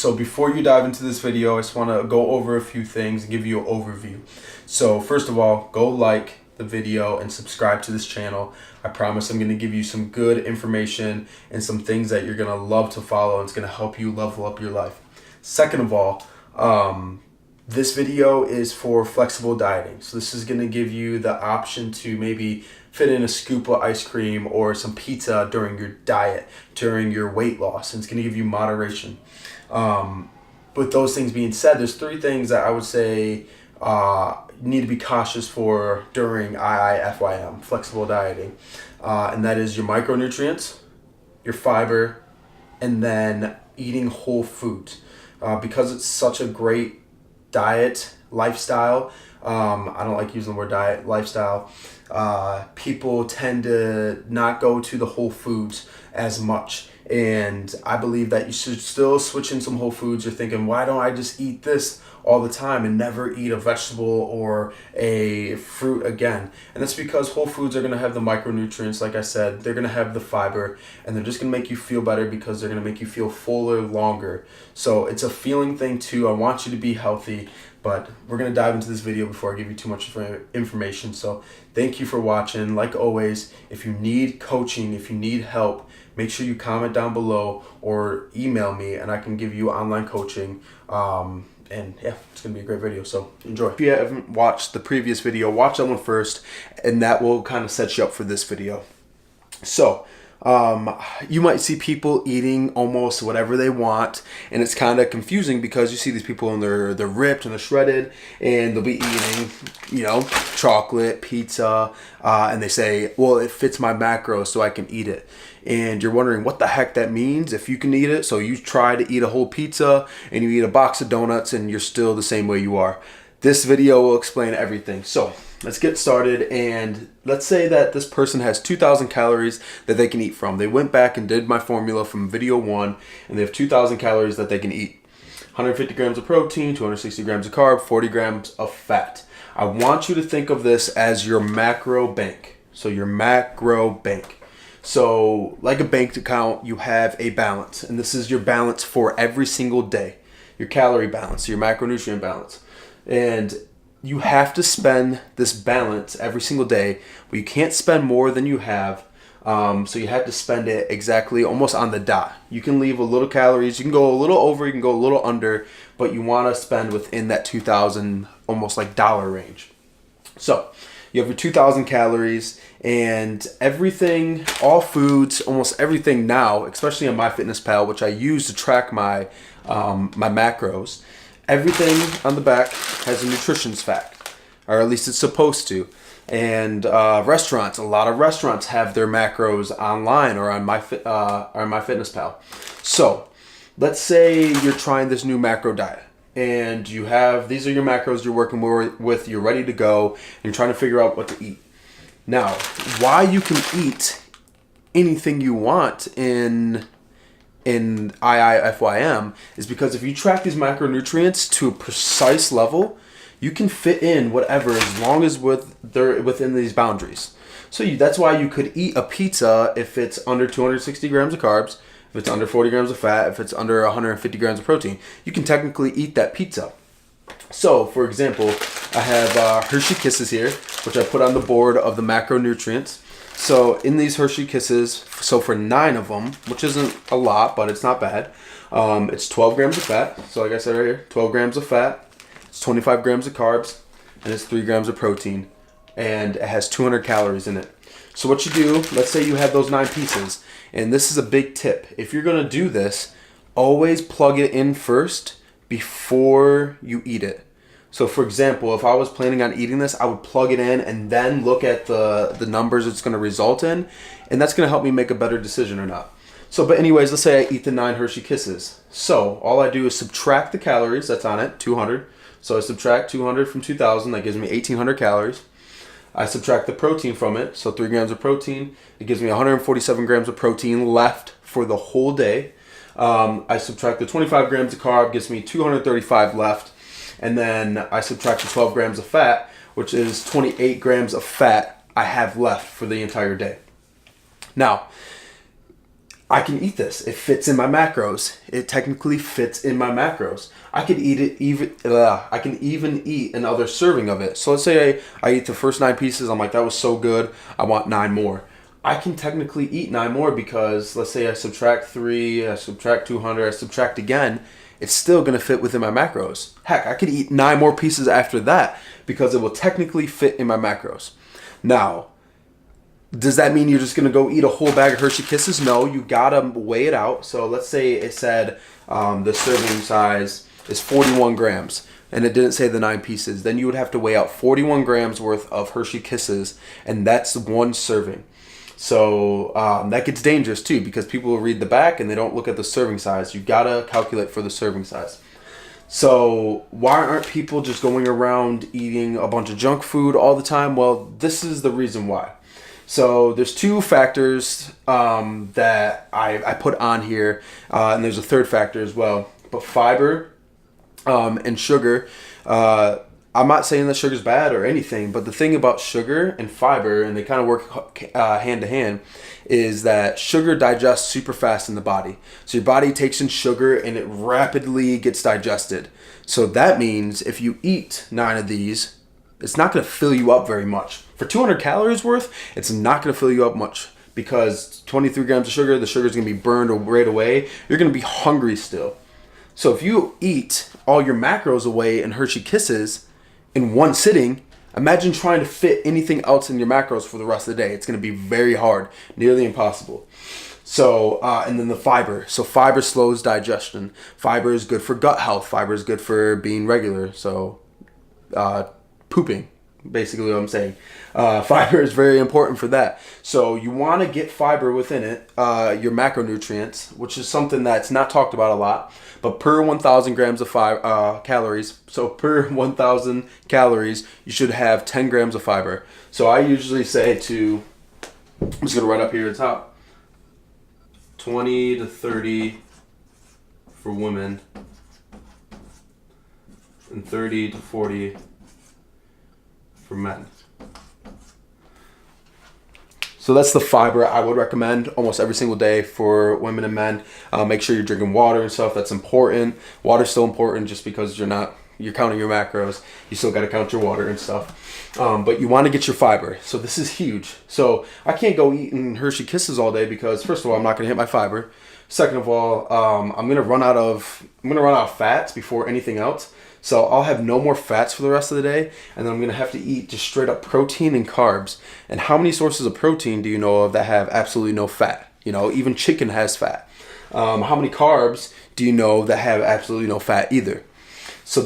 So before you dive into this video, I just want to go over a few things and give you an overview. So first of all, go like the video and subscribe to this channel. I promise I'm going to give you some good information and some things that you're going to love to follow, and it's going to help you level up your life. Second of all, this video is for flexible dieting. So this is going to give you the option to maybe fit in a scoop of ice cream or some pizza during your diet, during your weight loss, and it's going to give you moderation. With those things being said, there's three things that I would say you need to be cautious for during IIFYM, flexible dieting. And that is your micronutrients, your fiber, and then eating whole foods. Because it's such a great diet, lifestyle, I don't like using the word diet, lifestyle, people tend to not go to the whole foods as much. And I believe that you should still switch in some whole foods. You're thinking, why don't I just eat this all the time and never eat a vegetable or a fruit again? And that's because whole foods are going to have the micronutrients, like I said. They're going to have the fiber, and they're just going to make you feel better because they're going to make you feel fuller longer. So it's a feeling thing too. I want you to be healthy, but we're going to dive into this video before I give you too much information. So thank you for watching. Like always, if you need coaching, if you need help, make sure you comment down below or email me and I can give you online coaching. And yeah, it's going to be a great video, so enjoy. If you haven't watched the previous video, watch that one first, and that will kind of set you up for this video. So, you might see people eating almost whatever they want, and it's kind of confusing because you see these people and they're ripped and they're shredded, and they'll be eating, chocolate, pizza, and they say, well, it fits my macros so I can eat it. And you're wondering what the heck that means if you can eat it. So you try to eat a whole pizza and you eat a box of donuts and you're still the same way you are. This video will explain everything. So let's get started, and let's say that this person has 2,000 calories that they can eat from. They went back and did my formula from video 1, and they have 2,000 calories that they can eat. 150 grams of protein, 260 grams of carb, 40 grams of fat. I want you to think of this as your macro bank. So your macro bank. So like a bank account, you have a balance, and this is your balance for every single day. Your calorie balance, your macronutrient balance. And you have to spend this balance every single day, but you can't spend more than you have. So you have to spend it exactly almost on the dot. You can leave a little calories. You can go a little over, you can go a little under, but you want to spend within that 2,000 almost like dollar range. So you have your 2,000 calories, and everything, all foods, almost everything now, especially on MyFitnessPal, which I use to track my my macros, everything on the back has a nutrition fact, or at least it's supposed to. And restaurants, a lot of restaurants have their macros online or on MyFitnessPal. So let's say you're trying this new macro diet, and you have, these are your macros you're working with, you're ready to go, and you're trying to figure out what to eat. Now, why you can eat anything you want in IIFYM is because if you track these macronutrients to a precise level, you can fit in whatever as long as they're within these boundaries. So that's why you could eat a pizza if it's under 260 grams of carbs, if it's under 40 grams of fat, if it's under 150 grams of protein. You can technically eat that pizza. So, for example, I have Hershey Kisses here, which I put on the board of the macronutrients. So in these Hershey Kisses, so for 9 of them, which isn't a lot, but it's not bad, it's 12 grams of fat. So like I said right here, 12 grams of fat, it's 25 grams of carbs, and it's 3 grams of protein, and it has 200 calories in it. So what you do, let's say you have those 9 pieces, and this is a big tip. If you're going to do this, always plug it in first before you eat it. So for example, if I was planning on eating this, I would plug it in and then look at the numbers it's going to result in, and that's going to help me make a better decision or not. So, but anyways, let's say I eat the 9 Hershey Kisses. So all I do is subtract the calories that's on it, 200. So I subtract 200 from 2,000, that gives me 1,800 calories. I subtract the protein from it, so 3 grams of protein. It gives me 147 grams of protein left for the whole day. I subtract the 25 grams of carb, gives me 235 left. And then I subtract the 12 grams of fat, which is 28 grams of fat I have left for the entire day. Now, I can eat this. It fits in my macros. It technically fits in my macros. I could eat it even. I can even eat another serving of it. So let's say I eat the first 9 pieces. I'm like, that was so good. I want 9 more. I can technically eat 9 more because let's say I subtract 3, I subtract 200, I subtract again. It's still gonna fit within my macros. Heck, I could eat 9 more pieces after that because it will technically fit in my macros. Now, does that mean you're just going to go eat a whole bag of Hershey Kisses? No, you got to weigh it out. So let's say it said the serving size is 41 grams and it didn't say the 9 pieces. Then you would have to weigh out 41 grams worth of Hershey Kisses, and that's 1 serving. So that gets dangerous too because people will read the back and they don't look at the serving size. You got to calculate for the serving size. So why aren't people just going around eating a bunch of junk food all the time? Well, this is the reason why. So there's 2 factors that I put on here, and there's a third factor as well. But fiber and sugar, I'm not saying that sugar's bad or anything, but the thing about sugar and fiber, and they kind of work hand to hand, is that sugar digests super fast in the body. So your body takes in sugar and it rapidly gets digested. So that means if you eat 9 of these, it's not going to fill you up very much. For 200 calories worth, it's not going to fill you up much because 23 grams of sugar, the sugar is going to be burned right away. You're going to be hungry still. So if you eat all your macros away in Hershey Kisses in one sitting, imagine trying to fit anything else in your macros for the rest of the day. It's going to be very hard, nearly impossible. So, and then the fiber. So fiber slows digestion. Fiber is good for gut health. Fiber is good for being regular. So, pooping, basically what I'm saying. Fiber is very important for that. So you want to get fiber within it, your macronutrients, which is something that's not talked about a lot. But per 1,000 grams of calories, so per 1,000 calories, you should have 10 grams of fiber. So I usually say I'm just going to write up here at the top, 20 to 30 for women, and 30 to 40 for men. So that's the fiber I would recommend almost every single day for women and men. Make sure you're drinking water and stuff. That's important. Water's still important just because you're counting your macros. You still got to count your water and stuff. But you want to get your fiber. So this is huge. So I can't go eating Hershey Kisses all day because first of all, I'm not going to hit my fiber. Second of all, I'm going to run out of fats before anything else. So I'll have no more fats for the rest of the day, and then I'm going to have to eat just straight up protein and carbs. And how many sources of protein do you know of that have absolutely no fat? You know, even chicken has fat. How many carbs do you know that have absolutely no fat either? So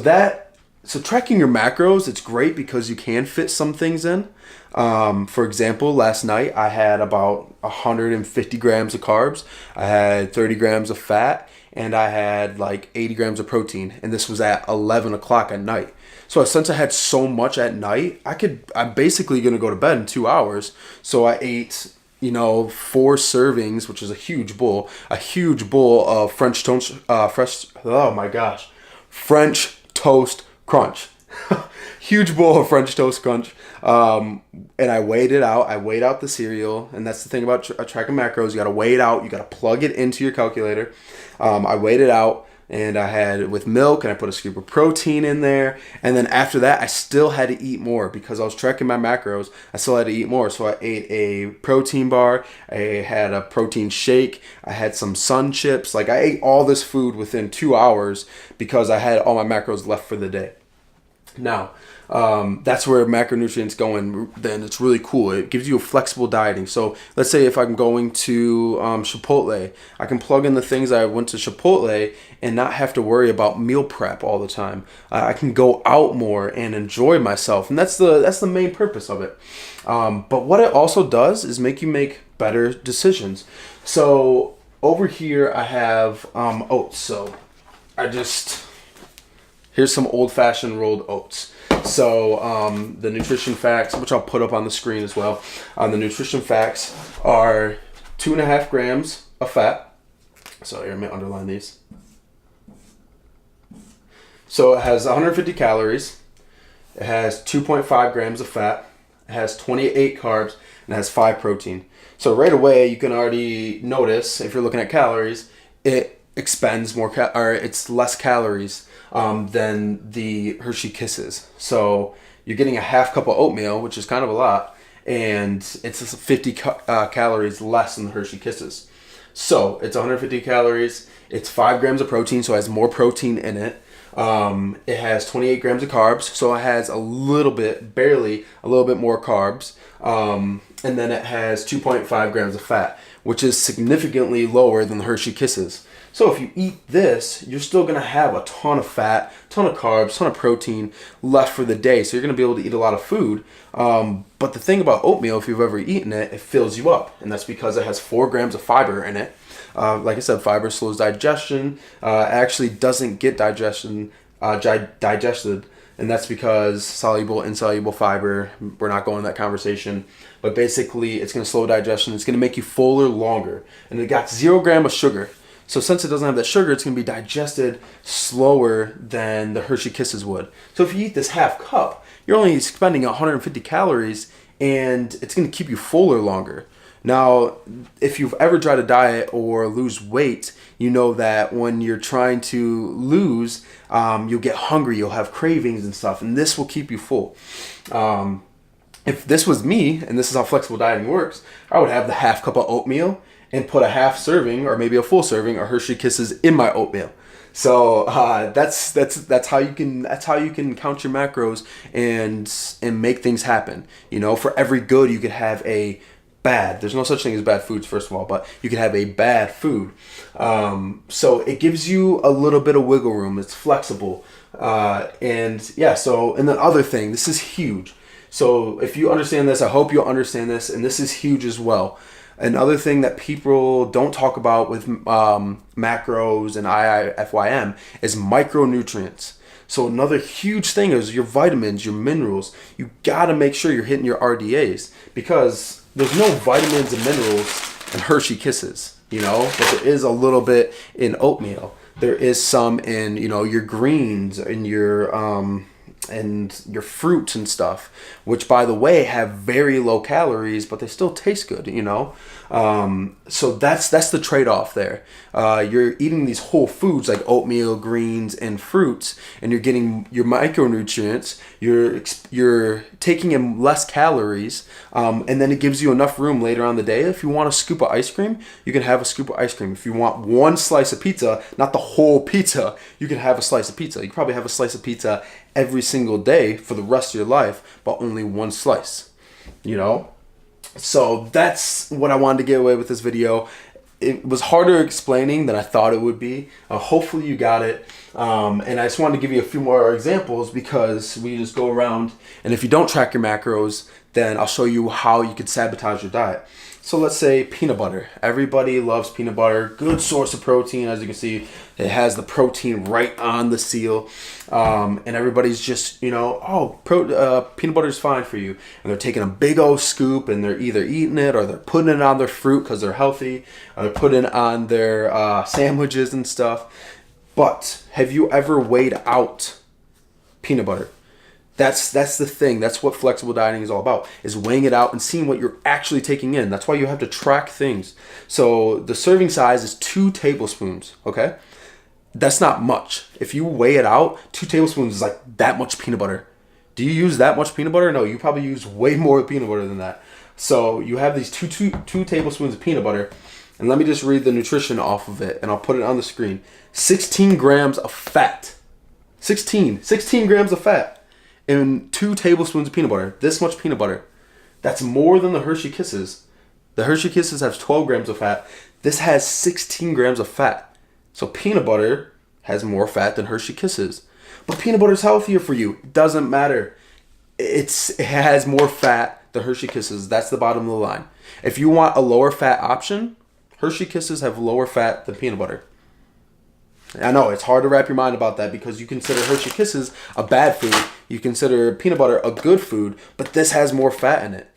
tracking your macros, it's great because you can fit some things in. For example, last night I had about 150 grams of carbs. I had 30 grams of fat. And I had like 80 grams of protein, and this was at 11 o'clock at night. So since I had so much at night, I'm basically going to go to bed in 2 hours. So I ate, 4 servings, which is a huge bowl of French toast, French toast crunch. Huge bowl of French toast crunch. And I weighed it out. I weighed out the cereal. And that's the thing about tracking macros. You got to weigh it out. You got to plug it into your calculator. I weighed it out, and I had it with milk, and I put a scoop of protein in there. And then after that, I still had to eat more because I was tracking my macros. I still had to eat more. So I ate a protein bar. I had a protein shake. I had some Sun Chips. Like, I ate all this food within 2 hours because I had all my macros left for the day. Now, that's where macronutrients go in. Then it's really cool. It gives you a flexible dieting. So let's say if I'm going to Chipotle, I can plug in the things I went to Chipotle and not have to worry about meal prep all the time. I can go out more and enjoy myself, and that's the main purpose of it. But what it also does is make you make better decisions. So over here I have oats. So here's some old-fashioned rolled oats. So the nutrition facts, which I'll put up on the screen as well, the nutrition facts are 2.5 grams of fat. So here, let me underline these. So it has 150 calories. It has 2.5 grams of fat. It has 28 carbs and it has 5 protein. So right away, you can already notice, if you're looking at calories, it expends more, or it's less calories than the Hershey Kisses. So you're getting a half cup of oatmeal, which is kind of a lot, and it's 50 calories less than the Hershey Kisses. So it's 150 calories. It's 5 grams of protein, so it has more protein in it. It has 28 grams of carbs, so it has a little bit, barely a little bit more carbs. And then it has 2.5 grams of fat, which is significantly lower than the Hershey Kisses. So if you eat this, you're still going to have a ton of fat, ton of carbs, ton of protein left for the day. So you're going to be able to eat a lot of food. But the thing about oatmeal, if you've ever eaten it, it fills you up. And that's because it has 4 grams of fiber in it. Like I said, fiber slows digestion. Actually doesn't get digested. And that's because soluble, insoluble fiber, we're not going to that conversation. But basically, it's going to slow digestion. It's going to make you fuller longer. And it got 0 grams of sugar. So since it doesn't have that sugar, it's going to be digested slower than the Hershey Kisses would. So if you eat this half cup, you're only spending 150 calories, and it's going to keep you fuller longer. Now, if you've ever tried to diet or lose weight, you know that when you're trying to lose, you'll get hungry, you'll have cravings and stuff, and this will keep you full. If this was me, and this is how flexible dieting works, I would have the half cup of oatmeal and put a half serving or maybe a full serving of Hershey Kisses in my oatmeal. So that's how you can count your macros and make things happen. You know, for every good you could have a bad. There's no such thing as bad foods, first of all, but you can have a bad food. So it gives you a little bit of wiggle room. It's flexible. And yeah, so, and the other thing, this is huge. So if you understand this, I hope you'll understand this, and this is huge as well. Another thing that people don't talk about with macros and IIFYM is micronutrients. So another huge thing is your vitamins, your minerals. You gotta make sure you're hitting your RDAs, because there's no vitamins and minerals in Hershey Kisses, you know, but there is a little bit in oatmeal. There is some in, you know, your greens and your fruits and stuff, which by the way have very low calories, but they still taste good, you know. So that's the trade-off there. You're eating these whole foods like oatmeal, greens, and fruits, and you're getting your micronutrients. You're taking in less calories, and then it gives you enough room later on the day. If you want a scoop of ice cream, you can have a scoop of ice cream. If you want one slice of pizza, not the whole pizza, you can have a slice of pizza. You can probably have a slice of pizza every single day for the rest of your life, but only one slice, you know? So that's what I wanted to get away with this video. It was harder explaining than I thought it would be. Hopefully you got it. And I just wanted to give you a few more examples, because we just go around, and if you don't track your macros, then I'll show you how you could sabotage your diet. So let's say peanut butter. Everybody loves peanut butter. Good source of protein. As you can see, it has the protein right on the seal. And everybody's just, you know, peanut butter is fine for you. And they're taking a big old scoop, and they're either eating it or they're putting it on their fruit because they're healthy. Or they're putting it on their sandwiches and stuff. But have you ever weighed out peanut butter? That's the thing. That's what flexible dieting is all about, is weighing it out and seeing what you're actually taking in. That's why you have to track things. So the serving size is 2 tablespoons, okay? That's not much. If you weigh it out, 2 tablespoons is like that much peanut butter. Do you use that much peanut butter? No, you probably use way more peanut butter than that. So you have these two tablespoons of peanut butter. And let me just read the nutrition off of it, and I'll put it on the screen. 16 grams of fat. 16 grams of fat. And 2 tablespoons of peanut butter. This much peanut butter. That's more than the Hershey Kisses. The Hershey Kisses have 12 grams of fat. This has 16 grams of fat. So peanut butter has more fat than Hershey Kisses. But peanut butter is healthier for you. It doesn't matter. It has more fat than Hershey Kisses. That's the bottom of the line. If you want a lower fat option, Hershey Kisses have lower fat than peanut butter. I know, it's hard to wrap your mind about that, because you consider Hershey Kisses a bad food. You consider peanut butter a good food, but this has more fat in it.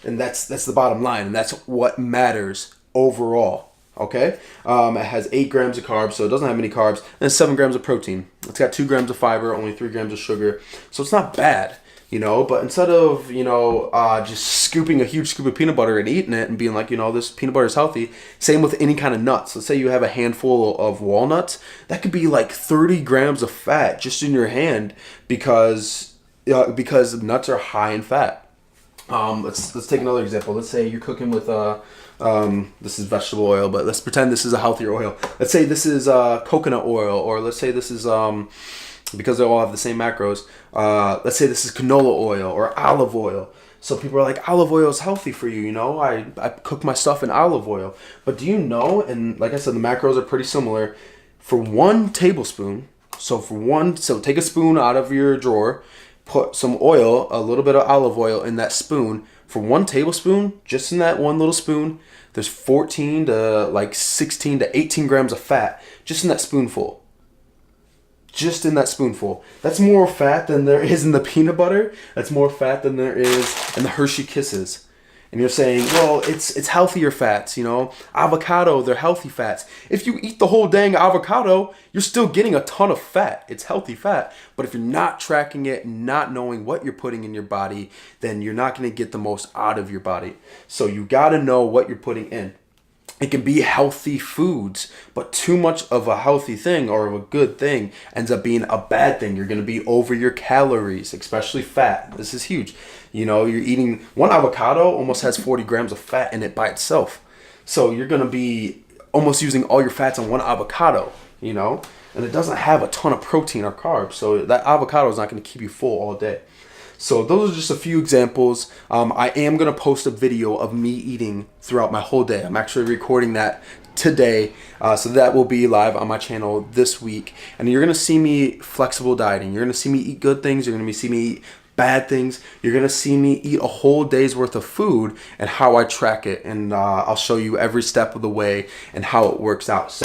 And that's the bottom line, and that's what matters overall, okay? It has 8 grams of carbs, so it doesn't have any carbs, and 7 grams of protein. It's got 2 grams of fiber, only 3 grams of sugar, so it's not bad. you know. But instead of, you know, just scooping a huge scoop of peanut butter and eating it and being like, you know, this peanut butter is healthy. Same with any kind of nuts. Let's say you have a handful of walnuts. That could be like 30 grams of fat just in your hand because nuts are high in fat. Let's take another example. Let's say you're cooking with this is vegetable oil, but let's pretend this is a healthier oil. Let's say this is coconut oil, or let's say this is because they all have the same macros. Let's say this is canola oil or olive oil. So people are like, olive oil is healthy for you, you know. I cook my stuff in olive oil. But do you know? And like I said, the macros are pretty similar. For 1 tablespoon, so take a spoon out of your drawer. Put some oil, a little bit of olive oil in that spoon. For 1 tablespoon, just in that one little spoon, there's 14 to like 16 to 18 grams of fat just in that spoonful. Just in that spoonful. That's more fat than there is in the peanut butter. That's more fat than there is in the Hershey Kisses. And you're saying, well, it's healthier fats, you know. Avocado, they're healthy fats. If you eat the whole dang avocado, you're still getting a ton of fat. It's healthy fat. But if you're not tracking it, not knowing what you're putting in your body, then you're not going to get the most out of your body. So you got to know what you're putting in. It can be healthy foods, but too much of a healthy thing or of a good thing ends up being a bad thing. You're going to be over your calories, especially fat. This is huge. You know, you're eating 1 avocado almost has 40 grams of fat in it by itself. So you're going to be almost using all your fats on 1 avocado, you know, and it doesn't have a ton of protein or carbs. So that avocado is not going to keep you full all day. So those are just a few examples. I am going to post a video of me eating throughout my whole day. I'm actually recording that today. So that will be live on my channel this week. And you're going to see me flexible dieting. You're going to see me eat good things. You're going to see me eat bad things. You're going to see me eat a whole day's worth of food and how I track it. And I'll show you every step of the way and how it works out. So